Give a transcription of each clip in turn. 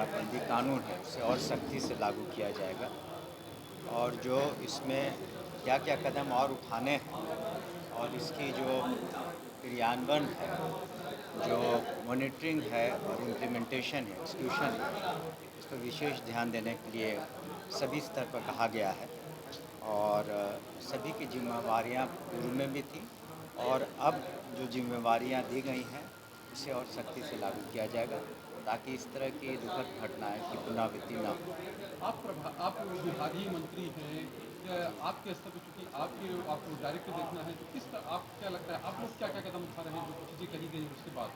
शराबबंदी कानून है उसे और सख्ती से लागू किया जाएगा और जो इसमें क्या क्या कदम और उठाने हैं और इसकी जो क्रियान्वयन है, जो मॉनिटरिंग है और इम्प्लीमेंटेशन है, एक्सक्यूशन है, इस पर विशेष ध्यान देने के लिए सभी स्तर पर कहा गया है। और सभी की जिम्मेवारियां पूर्व में भी थी और अब जो जिम्मेवारियां दी गई हैं उसे और सख्ती से लागू किया जाएगा ताकि इस तरह की दुखद घटनाएं की पुनरावृत्ति ना हो। आप विभागीय मंत्री हैं, आपके स्तर पे चूँकि आपको डायरेक्ट देखना है, तो आपको क्या लगता है, आप लोग क्या-क्या कदम उठा रहे हैं, जो चीज़ें कही गई उसके बाद?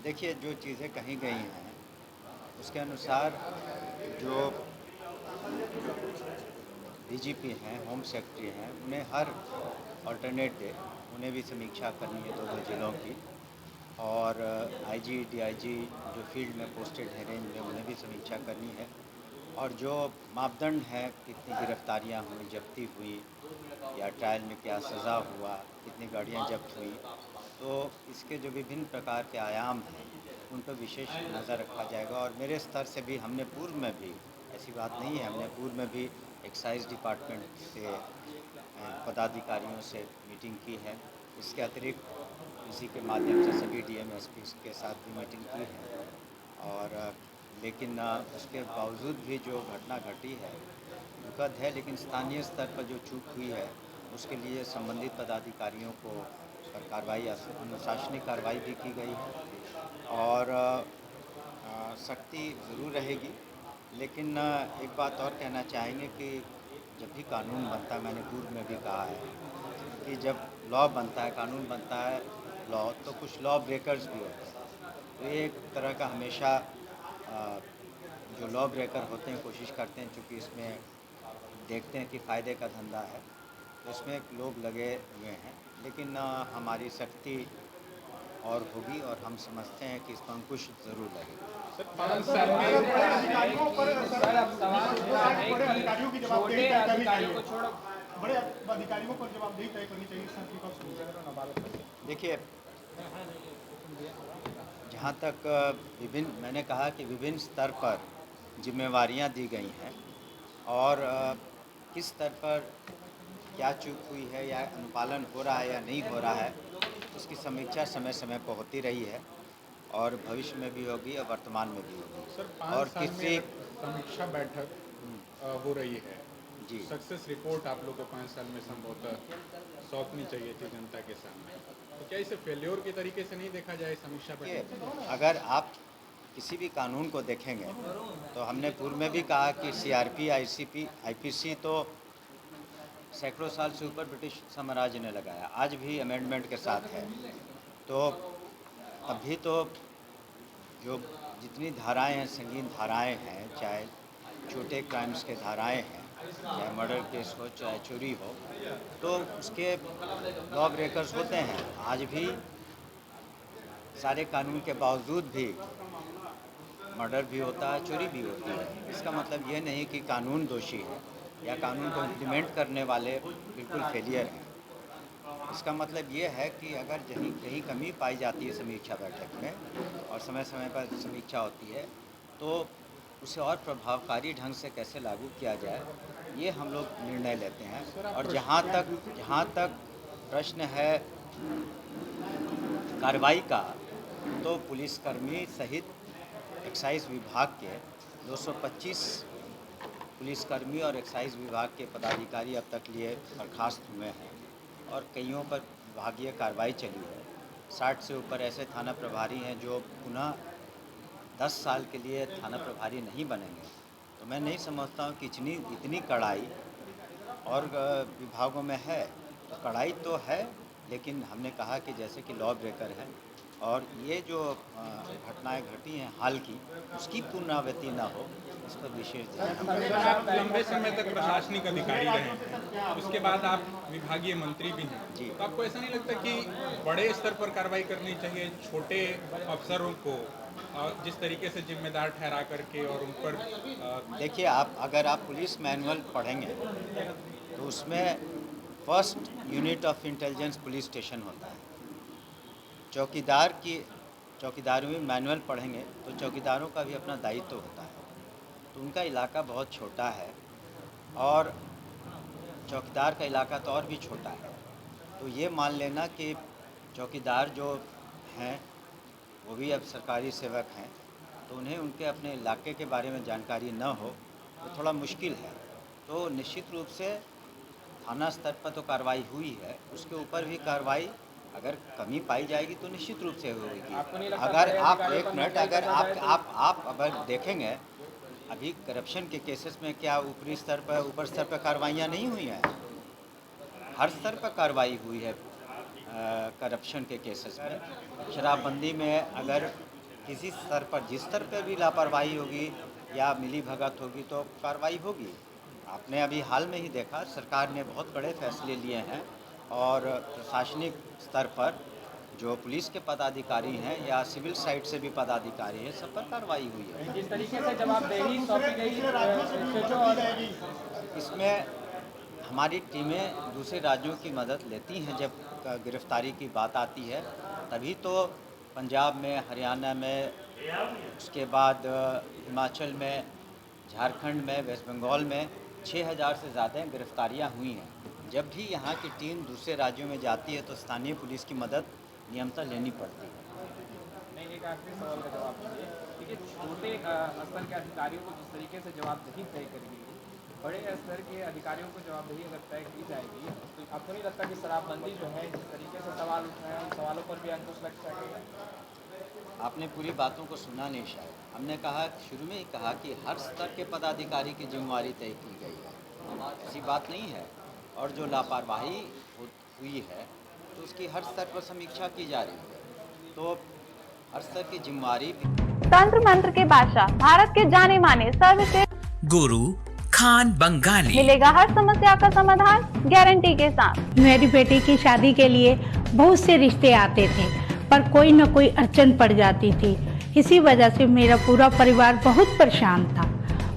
देखिए, जो चीज़ें कही गई हैं उसके अनुसार जो डीजीपी हैं, होम सेक्रेटरी हैं, उन्हें हर अल्टरनेट डे उन्हें भी समीक्षा करनी है दो जिलों की। और आईजी, डीआईजी जो फील्ड में पोस्टेड हैं रेंज में, उन्हें भी समीक्षा करनी है। और जो मापदंड हैं, कितनी गिरफ्तारियां हुई, जब्ती हुई या ट्रायल में क्या सज़ा हुआ, कितनी गाड़ियां जब्त हुई, तो इसके जो विभिन्न प्रकार के आयाम हैं उन पर विशेष नज़र रखा जाएगा। और मेरे स्तर से भी हमने पूर्व में भी, ऐसी बात नहीं है, हमने पूर्व में भी एक्साइज डिपार्टमेंट से पदाधिकारियों से मीटिंग की है। इसके अतिरिक्त इसी के माध्यम से सभी डीएमएसपी के साथ भी मीटिंग की है। और लेकिन उसके बावजूद भी जो घटना घटी है दुखद है, लेकिन स्थानीय स्तर पर जो चूक हुई है उसके लिए संबंधित पदाधिकारियों को पर कार्रवाई, अनुशासनिक कार्रवाई भी की गई है। और सख्ती ज़रूर रहेगी। लेकिन एक बात और कहना चाहेंगे कि जब भी कानून बनता है, मैंने पूर्व में भी कहा है कि जब लॉ बनता है, कानून बनता है लॉ, तो कुछ लॉ ब्रेकर्स भी होते हैं। तो ये एक तरह का हमेशा जो लॉ ब्रेकर होते हैं कोशिश करते हैं, चूँकि इसमें देखते हैं कि फ़ायदे का धंधा है, तो इसमें लोग लगे हुए हैं। लेकिन हमारी सख्ती और होगी और हम समझते हैं कि इस पर अंकुश ज़रूर लगेगा। सर, 5 साल में बड़े अधिकारियों पर सर, अब सवाल उठा है बड़े कि अधिकारियों की जवाबदेही छोटे तय करनी अधिकारियों को चाहिए। छोड़ो। बड़े अधिकारियों पर जवाबदेही तय करनी चाहिए, इसका विपक्ष को। देखिए, जहाँ तक विभिन्न, मैंने कहा कि विभिन्न स्तर पर जिम्मेवारियाँ दी गई हैं और किस स्तर पर क्या चूक हुई है या अनुपालन हो रहा है या नहीं हो रहा है, उसकी समीक्षा समय समय पर होती रही है और भविष्य में भी होगी और वर्तमान में भी होगी। सर, 5 और साल में समीक्षा बैठक हो रही है। जी, सक्सेस रिपोर्ट आप लोग को 5 साल में संभवतः सौंपनी चाहिए थी जनता के सामने। तो क्या इसे फेल्योर के तरीके से नहीं देखा जाए समीक्षा देखिए, बैठक? अगर आप किसी भी कानून को देखेंगे तो हमने पूर्व में भी कहा कि सीआरपी, आईसीपी, आईपीसी तो सैकड़ों साल से ऊपर ब्रिटिश साम्राज्य ने लगाया, आज भी अमेंडमेंट के साथ है। तो तभी तो जो जितनी धाराएं हैं, संगीन धाराएं हैं, चाहे छोटे क्राइम्स के धाराएं हैं, चाहे मर्डर केस हो, चाहे चोरी हो, तो उसके लॉ ब्रेकर्स होते हैं। आज भी सारे कानून के बावजूद भी मर्डर भी होता है, चोरी भी होती है। इसका मतलब ये नहीं कि कानून दोषी है या कानून को इम्प्लीमेंट करने वाले बिल्कुल फेलियर हैं। इसका मतलब ये है कि अगर कहीं कहीं कमी पाई जाती है समीक्षा बैठक में और समय समय पर समीक्षा होती है, तो उसे और प्रभावकारी ढंग से कैसे लागू किया जाए, ये हम लोग निर्णय लेते हैं। और जहाँ तक प्रश्न है कार्रवाई का, तो पुलिसकर्मी सहित एक्साइज विभाग के 225 पुलिसकर्मी और एक्साइज विभाग के पदाधिकारी अब तक लिए बर्खास्त हुए हैं और कईयों पर विभागीय कार्रवाई चली है। 60 से ऊपर ऐसे थाना प्रभारी हैं जो पुनः 10 साल के लिए थाना प्रभारी नहीं बनेंगे। तो मैं नहीं समझता हूँ कि इतनी कड़ाई और विभागों में है। तो कड़ाई तो है, लेकिन हमने कहा कि जैसे कि लॉ ब्रेकर है और ये जो घटनाएं घटी हैं हाल की, उसकी पुनरावृत्ति ना हो, इस पर विशेष ध्यान। आप लंबे समय तक प्रशासनिक अधिकारी रहे हैं, उसके बाद आप विभागीय मंत्री भी हैं। जी। तो आपको ऐसा नहीं लगता कि बड़े स्तर पर कार्रवाई करनी चाहिए, छोटे अफसरों को जिस तरीके से जिम्मेदार ठहरा करके और उन पर देखिए, अगर आप पुलिस मैनुअल पढ़ेंगे तो उसमें first unit of intelligence police station होता है। चौकीदार की चौकीदारों में मैनुअल पढ़ेंगे तो चौकीदारों का भी अपना दायित्व होता है। तो उनका इलाका बहुत छोटा है और चौकीदार का इलाका तो और भी छोटा है। तो ये मान लेना कि चौकीदार जो हैं वो भी अब सरकारी सेवक हैं, तो उन्हें उनके अपने इलाके के बारे में जानकारी न हो तो थोड़ा मुश्किल है। तो निश्चित रूप से थाना स्तर पर तो कार्रवाई हुई है, उसके ऊपर भी कार्रवाई अगर कमी पाई जाएगी तो निश्चित रूप से होगी। आपको नहीं लगता अगर बड़े आप अधिकारियों एक पर मिनट नजर अगर रखा जाए आप अगर देखेंगे अभी करप्शन के केसेस में क्या ऊपरी स्तर पर ऊपर स्तर पर कार्रवाइयाँ नहीं हुई हैं? हर स्तर पर कार्रवाई हुई है करप्शन के केसेस में। शराबबंदी में अगर किसी स्तर पर जिस स्तर पर भी लापरवाही होगी या मिली भगत होगी तो कार्रवाई होगी। आपने अभी हाल में ही देखा सरकार ने बहुत बड़े फैसले लिए हैं और प्रशासनिक स्तर पर जो पुलिस के पदाधिकारी हैं या सिविल साइड से भी पदाधिकारी हैं, सब पर कार्रवाई हुई है। जिस तरीके से जवाबदेही सौंपी गई SHO और इसमें हमारी टीमें दूसरे राज्यों की मदद लेती हैं जब गिरफ्तारी की बात आती है, तभी तो पंजाब में, हरियाणा में, उसके बाद हिमाचल में, झारखंड में, वेस्ट बंगाल में 6000 से ज़्यादा गिरफ्तारियां हुई हैं। जब भी यहाँ की टीम दूसरे राज्यों में जाती है तो स्थानीय पुलिस की मदद नियमतः लेनी पड़ती है। नहीं, एक आखिरी सवाल का जवाब दीजिए। देखिए, छोटे स्तर के अधिकारियों को जिस तरीके से जवाबदेही तय करी गई, बड़े स्तर के अधिकारियों को जवाबदेही अगर तय की जाएगी तो आपको नहीं लगता कि शराबबंदी जो है जिस तरीके से सवाल उठ रहे हैं उन सवालों पर भी अंकुश लग सकेगा? आपने पूरी बातों को सुना नहीं शायद। हमने कहा शुरू में ही कहा कि हर स्तर के पदाधिकारी की जिम्मेवारी तय की गई है, ऐसी बात नहीं है। और जो लापरवाही हुई है तो उसकी हर स्तर पर समीक्षा की जा रही है, तो हर स्तर की जिम्मेवारी तंत्र मंत्र के बादशाह भारत के जाने माने सर्वश्रेष्ठ गुरु खान बंगाली मिलेगा हर समस्या का समाधान गारंटी के साथ। मेरी बेटी की शादी के लिए बहुत से रिश्ते आते थे पर कोई न कोई अड़चन पड़ जाती थी। इसी वजह से मेरा पूरा परिवार बहुत परेशान था।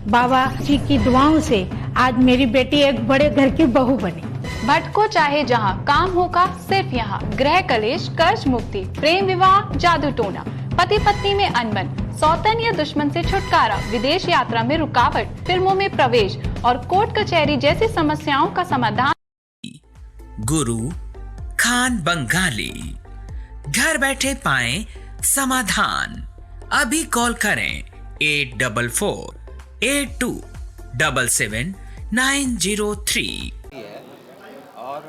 बाबा जी की दुआओं से आज मेरी बेटी एक बड़े घर की बहू बनी। भटको चाहे जहां, काम होगा सिर्फ यहाँ। गृह कलेश, कर्ज मुक्ति, प्रेम विवाह, जादू टोना, पति पत्नी में अनबन, सौतन या दुश्मन से छुटकारा, विदेश यात्रा में रुकावट, फिल्मों में प्रवेश और कोर्ट कचहरी जैसी समस्याओं का समाधान। गुरु खान बंगाली, घर बैठे पाएं समाधान। अभी कॉल करें 8482777903 है और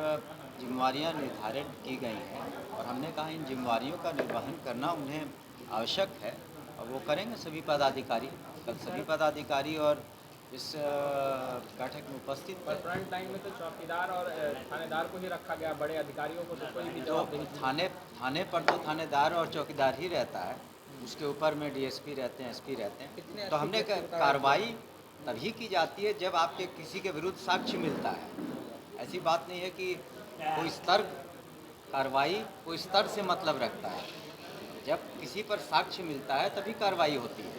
जिम्मेवारियां निर्धारित की गई हैं और हमने कहा इन जिम्मेवारियों का निर्वहन करना उन्हें आवश्यक है और वो करेंगे सभी पदाधिकारी। कल सभी पदाधिकारी और इस बैठक में उपस्थित पर फ्रंट लाइन में तो चौकीदार और थानेदार को ही रखा गया, बड़े अधिकारियों को तो कोई भी तो जवाबदेही थाने पर तो थानेदार और चौकीदार ही रहता है, उसके ऊपर में DSP रहते हैं, SP रहते हैं। तो हमने कार्रवाई तभी की जाती है जब आपके किसी के विरुद्ध साक्ष्य मिलता है। ऐसी बात नहीं है कि कोई स्तर कार्रवाई कोई स्तर से मतलब रखता है। जब किसी पर साक्ष्य मिलता है तभी कार्रवाई होती है।